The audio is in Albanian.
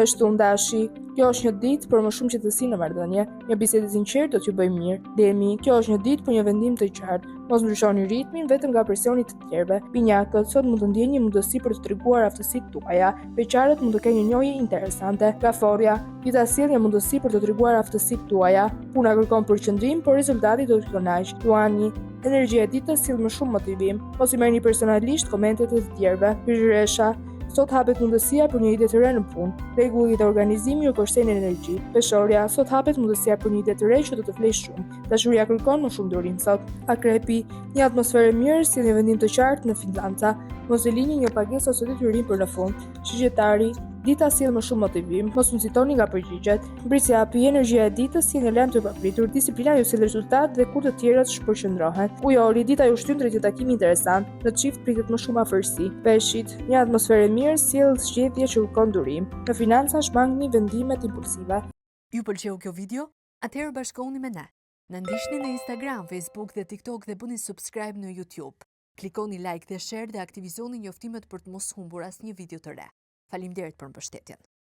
Është unë dashi, kjo është një ditë për më shumë qetësi në marrëdhënie, një bisedë e sinqertë do t'ju bëjë mirë. Demi, kjo është një ditë për një vendim të qartë. Mos ndryshoni ritmin vetëm nga presioni të tjerëve. Binjakët, sot mund të ndjeni një mundësi për të treguar aftësitë tuaja. Beqarët mund të kenë një njohje interesante. Gaforja, dita sjell një mundësi për të treguar aftësitë tuaja. Puna kërkon përqendrim, por rezultati do të kënaqë. Luani, energjia e ditës sjell më shumë motivim. Mos i merrni personalisht komentet e të tjerëve. Hyrësha, sot hapet mundësia për një ide të re në punë. Rregulli dhe organizimi ju përshëndetin energji. Peshorja, sot hapet mundësia për një ide të re që do të flesh shumë. Dashuria kërkon më shumë durim sot. Akrepi, një atmosferë e mirë sjell një vendim të qartë në financa. Mos e lini një pagesë ose detyrim për në fund. Shigjetari, dita sjell më shumë motivim, mos u nxitoni nga përgjigjet. Mbritsjapi, energjia e ditës sjell një lajm të papritur, disiplina ju sjell rezultat dhe kur të tjerët shpërqendrohen. Ujori, dita ju shtyn drejt një takimi interesant, në çift pritet më shumë afërsi. Peshqit, një atmosferë e mirë sjell zgjedhje që kërkon durim. Në financa shmangni vendimet impulsive. Ju pëlqeu kjo video? Atëherë bashkohuni me ne. Na ndiqni në Instagram, Facebook dhe TikTok dhe bëni subscribe në YouTube. Klikoni like dhe share dhe aktivizoni njoftimet për të mos humbur asnjë video të re. Faleminderit për mbështetjen.